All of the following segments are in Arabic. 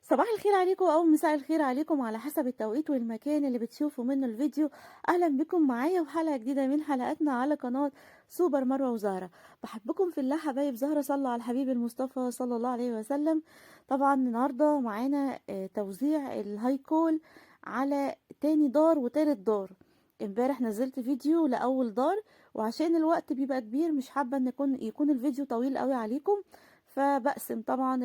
صباح الخير عليكم أو مساء الخير عليكم على حسب التوقيت والمكان اللي بتشوفوا منه الفيديو. أهلا بكم معايا وحلقة جديدة من حلقاتنا على قناة سوبر مروة وزهرة. بحبكم في الله حبايب زهرة، صلوا على الحبيب المصطفى صلى الله عليه وسلم. طبعا النهاردة معانا توزيع الهايكول على تاني دار وتالت دار. امبارح نزلت فيديو لأول دار، وعشان الوقت بيبقى كبير مش حابة ان يكون الفيديو طويل قوي عليكم، فبقسم طبعا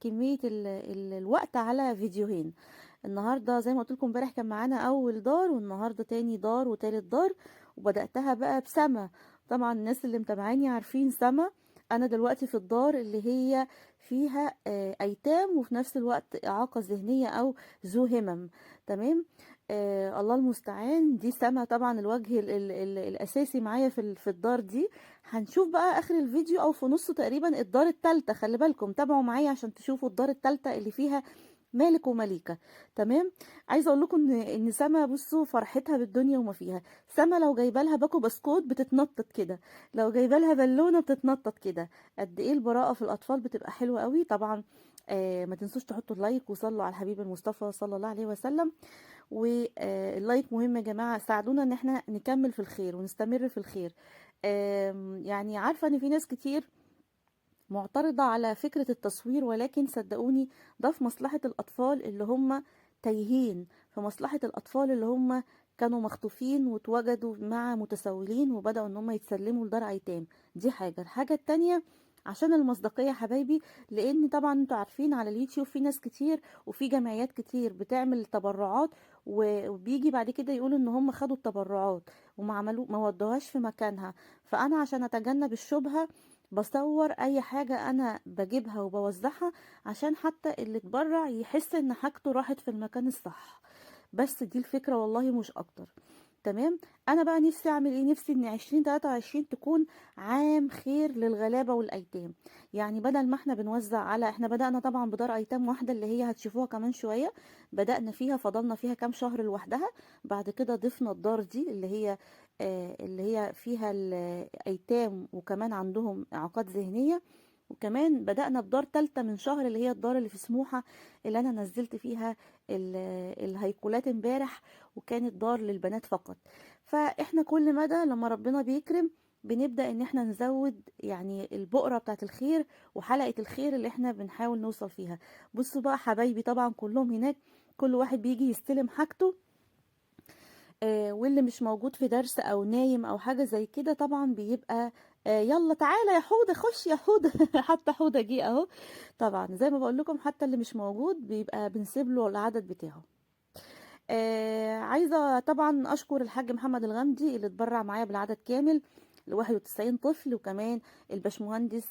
كمية الوقت على فيديوهين. النهاردة زي ما قلت لكم امبارح كان معانا اول دار، والنهاردة تاني دار وتالت دار، وبدأتها بقى بسما. طبعا الناس اللي متابعاني عارفين سما. انا دلوقتي في الدار اللي هي فيها ايتام وفي نفس الوقت اعاقة ذهنية او ذو همم. تمام. الله المستعان. دي سما طبعا الوجه ال الاساسي معايا في الدار دي. هنشوف بقى اخر الفيديو او في نصه تقريبا الدار التالتة. خلي بالكم تابعوا معايا عشان تشوفوا الدار التالتة اللي فيها مالك ومليكة. تمام. عايزه اقول لكم ان سما بصوا فرحتها بالدنيا وما فيها. سما لو جايبه لها باكو بسكوت بتتنطط كده، لو جايبه لها بالونه بتتنطط كده. قد ايه البراءه في الاطفال بتبقى حلوه قوي. طبعا ما تنسوش تحطوا اللايك وصلوا على الحبيب المصطفى صلى الله عليه وسلم. واللايك مهم يا جماعه، ساعدونا ان احنا نكمل في الخير ونستمر في الخير. يعني عارفه ان في ناس كتير معترضة على فكرة التصوير، ولكن صدقوني ده في مصلحة الأطفال اللي هم تايهين، في مصلحة الأطفال اللي هم كانوا مخطوفين واتوجدوا مع متسولين وبدأوا ان هم يتسلموا لدار أيتام. دي حاجة. الحاجة التانية عشان المصداقية يا حبايبي، لان طبعا انتوا عارفين على اليوتيوب في ناس كتير وفي جمعيات كتير بتعمل تبرعات، وبيجي بعد كده يقولوا ان هم خدوا التبرعات وما عملوا ما ودوهاش في مكانها. فانا عشان اتجنب الشبهة بصور اي حاجة انا بجيبها وبوزعها، عشان حتى اللي اتبرع يحس ان حاجته راحت في المكان الصح. بس دي الفكرة والله مش اكتر. تمام. انا بقى نفسي اعمل ايه؟ نفسي ان 2023 تكون عام خير للغلابة والايتام. يعني بدل ما احنا بنوزع على، احنا بدأنا طبعا بدار ايتام واحدة اللي هي هتشوفوها كمان شوية. بدأنا فيها، فضلنا فيها كام شهر لوحدها. بعد كده ضفنا الدار دي اللي هي فيها الايتام وكمان عندهم اعاقات ذهنية. وكمان بدأنا بدار تالتة من شهر اللي هي الدار اللي في سموحة، اللي انا نزلت فيها الهيكولات امبارح، وكانت دار للبنات فقط. فاحنا كل مدى لما ربنا بيكرم بنبدأ ان احنا نزود يعني البؤرة بتاعت الخير وحلقة الخير اللي احنا بنحاول نوصل فيها. بصوا بقى حبايبي طبعا كلهم هناك، كل واحد بيجي يستلم حاجته. واللي مش موجود في درس او نايم او حاجة زي كده طبعا بيبقى يلا تعالى يا حودة، خش يا حودة. حتى حودة جه اهو. طبعا زي ما بقول لكم حتى اللي مش موجود بيبقى بنسيب له العدد بتاعه. عايزة طبعا أشكر الحاج محمد الغامدي اللي اتبرع معايا بالعدد كامل ل91 طفل، وكمان الباشمهندس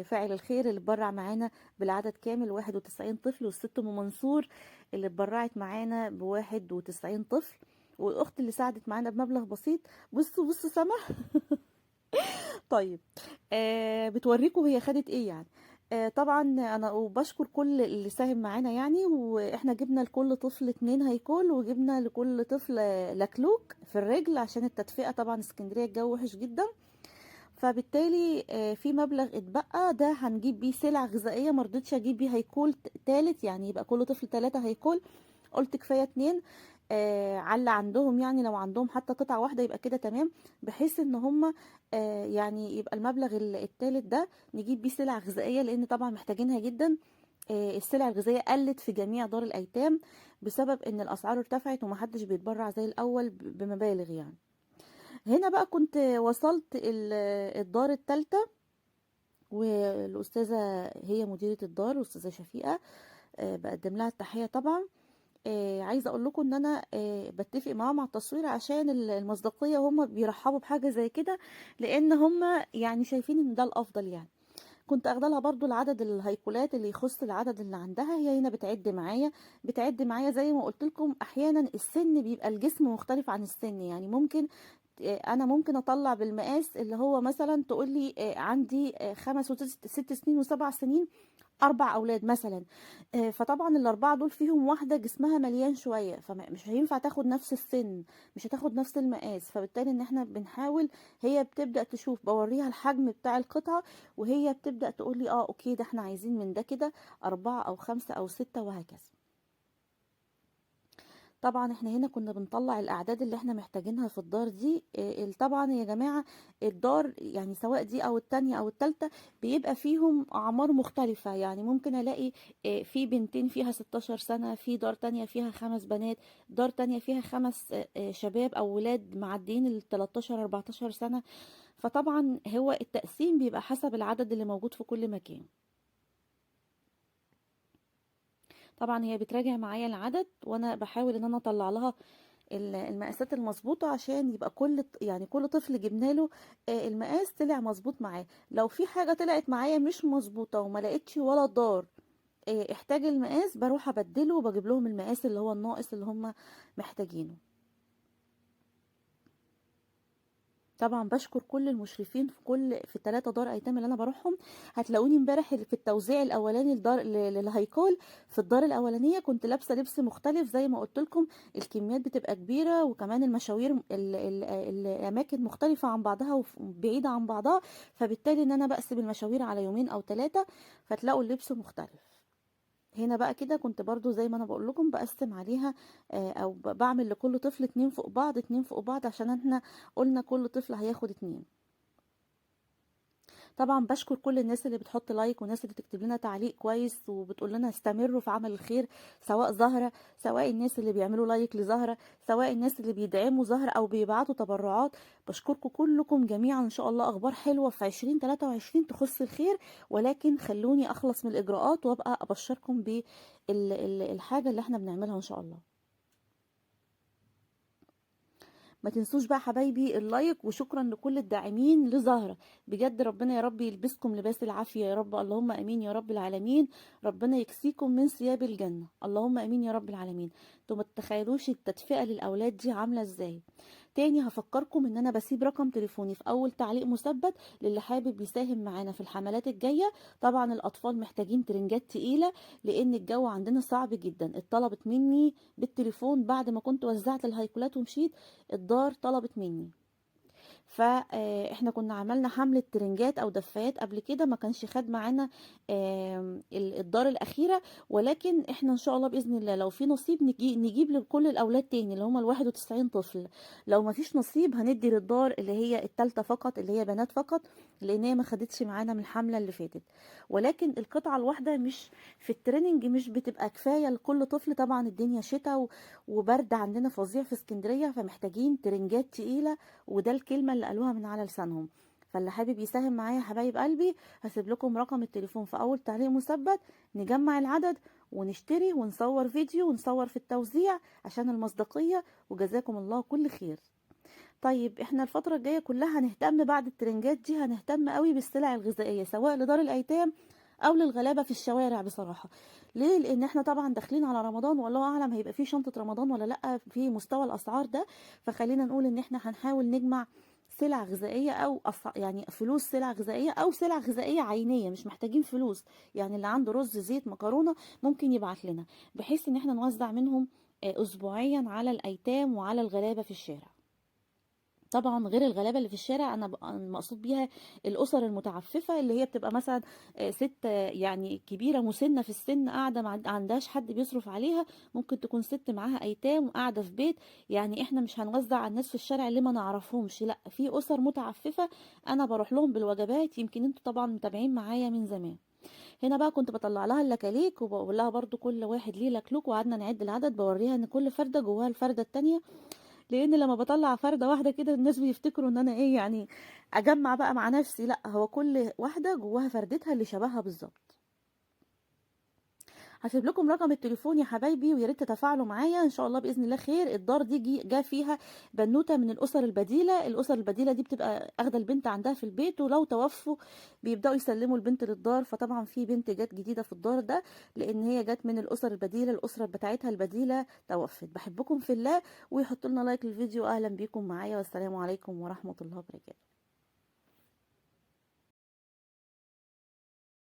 فاعل الخير اللي اتبرع معانا بالعدد كامل 91 طفل، والست ام منصور اللي اتبرعت معانا ب91 طفل، والاخت اللي ساعدت معانا بمبلغ بسيط. بصوا سما. طيب. بتوريكم هي خدت ايه يعني. طبعا انا وبشكر كل اللي ساهم معانا يعني، واحنا جبنا لكل طفل 2 هيكول، وجبنا لكل طفل لكلوك في الرجل عشان التدفئة. طبعا اسكندرية الجو وحش جدا، فبالتالي في مبلغ اتبقى ده هنجيب بيه سلع غذائية. مرضتش اجيب بيه هيكول تالت، يعني يبقى كل طفل 3 هيكول. قلت كفاية 2. على عندهم يعني لو عندهم حتى قطعة واحدة يبقى كده تمام، بحيث ان هم يعني يبقى المبلغ التالت ده نجيب بيه سلع غذائية، لان طبعا محتاجينها جدا. السلع الغذائية قلت في جميع دار الايتام بسبب ان الاسعار ارتفعت ومحدش بيتبرع زي الاول بمبالغ يعني. هنا بقى كنت وصلت الدار التالتة، والأستاذة هي مديرة الدار، الأستاذة شفيقة. بقدم لها التحية طبعا. عايزة أقول لكم إن أنا باتفق معاهم على التصوير عشان المصداقية، وهُم بيرحّبوا بحاجة زي كده، لإن هُم يعني شايفين إن ده الأفضل يعني. كنت آخدة لها برضه العدد الهيكولات اللي يخُص العدد اللي عندها، هي هنا بتعِد معايا زي ما قُلت لكم. أحيانًا السِن بيبقى الجسم مختلف عن السِن، يعني ممكن أنا ممكن أطلّع بالمقاس اللي هو مثلًا تقول لي عندي 5 6 سنين و7 سنين 4 أولاد مثلًا. فطبعًا ال4 دول فيهم واحدة جسمها مليان شوية، مش هينفع تاخد نفس السِن، مش هتاخد نفس المقاس، فبالتالي إن إحنا بنحاول. هي بتبدأ تشوف، باورّيها الحجم بتاع القطعة، وهي بتبدأ تقول لي أوكي، ده إحنا عايزين من ده كده 4 أو 5 أو 6 وهكذا. طبعًا إحنا هنا كنا بنطلّع الأعداد اللي إحنا محتاجينها في الدار دي. طبعًا يا جماعة الدار يعني سواء دي أو التانية أو التالتة بيبقى فيهم أعمار مختلفة، يعني ممكن ألاقي في بنتين فيها 16 سنة، في دار تانية فيها 5 بنات، دار تانية فيها 5 شباب أو ولاد معديين ال13 14 سنة. فطبعًا هو التقسيم بيبقى حسب العدد اللي موجود في كل مكان. طبعًا هي بتراجع معايا العدد، وأنا باحاول إن أنا أطلّع لها المقاسات المضبوطة، عشان يبقى يعني كل طفل جبنا له المقاس طلع مضبوط معاه. لو في حاجة طلعت معايا مش مضبوطة وما لقيتش ولا دار احتاج المقاس، باروح أبدّله وباجيب لهم المقاس اللي هو الناقص اللي هم محتاجينه. طبعًا باشكر كل المشرفين في ال3 دار أيتام اللي أنا باروحهم. هتلاقوني امبارح في التوزيع الأولاني للهيكال. في الدار الأولانية كنت لابسة لبس مختلف زي ما قُلت لكم. الكميات بتبقى كبيرة، وكمان المشاوير الأماكن مختلفة عن بعضها بعيدة عن بعضها، فبالتالي إن أنا باقسم المشاوير على يومين أو 3، فتلاقوا اللبس مختلف. هنا بقى كده كنت برضه زي ما أنا باقول لكم باقسّم عليها، أو باعمل لكل طفل 2 فوق بعض، 2 فوق بعض، عشان إحنا قُلنا كل طفل هياخد 2. طبعًا باشكر كل الناس اللي بتحط لايك، والناس اللي بتكتب لنا تعليق كويس وبتقول لنا استمروا في عمل الخير، سواء زهرة، سواء الناس اللي بيعملوا لايك لزهرة، سواء الناس اللي بيدعموا زهرة أو بيبعتوا تبرعات. باشكركم كلكم جميعًا. إن شاء الله أخبار حلوة في 2023 تخُص الخير، ولكن خلّوني أخلص من الإجراءات وأبقى أبشّركم الحاجة اللي إحنا بنعملها إن شاء الله. ما تنسوش بقى حبايبي اللايك، وشكرا لكل الداعمين لزهرة. بجد ربنا يا رب يلبسكم لباس العافية يا رب، اللهم امين يا رب العالمين. ربنا يكسيكم من ثياب الجنة، اللهم امين يا رب العالمين. انتوا ما تتخيلوش التدفئة للاولاد دي عاملة ازاي. تاني هفكركم ان انا بسيب رقم تليفوني في اول تعليق مثبت للي حابب يساهم معانا في الحملات الجاية. طبعا الاطفال محتاجين ترنجات تقيلة، لان الجو عندنا صعب جدا. اتطلبت مني بالتليفون بعد ما كنت وزعت الهيكولات ومشيت، الدار طلبت مني. فاحنا كنا عملنا حملة ترنجات او دفايات قبل كده، ما كانش خد معانا الدار الاخيرة. ولكن احنا ان شاء الله باذن الله لو في نصيب نجيب لكل الاولاد تاني اللي هم ال91 طفل. لو ما فيش نصيب هندي للدار اللي هي التالتة فقط، اللي هي بنات فقط، لان هي ما خدتش معانا من الحملة اللي فاتت. ولكن القطعة الواحدة مش في التريننج مش بتبقى كفاية لكل طفل. طبعا الدنيا شتاء وبرد عندنا فظيع في اسكندرية، فمحتاجين ترنجات تقيلة، وده الكلمة اللي قالوها من على لسانهم. فاللي حابب يساهم معايا يا حبايب قلبي، هسيب لكم رقم التليفون في اول تعليق مثبت. نجمع العدد ونشتري ونصور فيديو ونصور في التوزيع عشان المصداقية، وجزاكم الله كل خير. طيب احنا الفترة الجاية كلها هنهتم بعد الترنجات دي، هنهتم قوي بالسلع الغذائية سواء لدار الايتام او للغلابة في الشوارع بصراحة. ليه؟ لان احنا طبعا داخلين على رمضان، والله اعلم هيبقى فيه شنطة رمضان ولا لا في مستوى الاسعار ده. فخلينا نقول ان احنا هنحاول نجمع سلع غذائية او يعني فلوس سلع غذائية او سلع غذائية عينية، مش محتاجين فلوس. يعني اللي عنده رز زيت مكرونة ممكن يبعت لنا، بحيث ان احنا نوزع منهم اسبوعيا على الايتام وعلى الغلابة في الشارع. طبعا غير الغلابه اللي في الشارع، انا المقصود بيها الاسر المتعففه اللي هي بتبقى مثلا ست يعني كبيره مسنه في السن، قاعده ما عندهاش حد بيصرف عليها. ممكن تكون ست معاها ايتام وقاعده في بيت. يعني احنا مش هنوزع على الناس في الشارع اللي ما نعرفهمش، لا، في اسر متعففه انا بروح لهم بالوجبات. يمكن انتوا طبعا متابعين معايا من زمان. هنا بقى كنت بطلع لها اللكاليك، وبقول لها برضو كل واحد ليه لكلوك، وقعدنا نعد العدد، بوريها ان كل فرده جواها الفرده التانية. لان لما بطلع فردة واحدة كده الناس بيفتكروا ان انا ايه يعني اجمع بقى مع نفسي. لا، هو كل واحدة جواها فردتها اللي شبهها بالظبط. هاسيب لكم رقم التليفون يا حبايبي، ويا ريت تتفاعلوا معايا إن شاء الله بإذن الله خير. الدار دي جه فيها بنوتة من الأسر البديلة، الأسر البديلة دي بتبقى آخدة البنت عندها في البيت، ولو توفوا بيبدأوا يسلموا البنت للدار. فطبعا في بنت جت جديدة في الدار ده، لأن هي جت من الأسر البديلة، الأسرة بتاعتها البديلة توفت. بحبكم في الله، ويحطوا لنا لايك للفيديو. أهلا بيكم معايا، والسلام عليكم ورحمة الله وبركاته.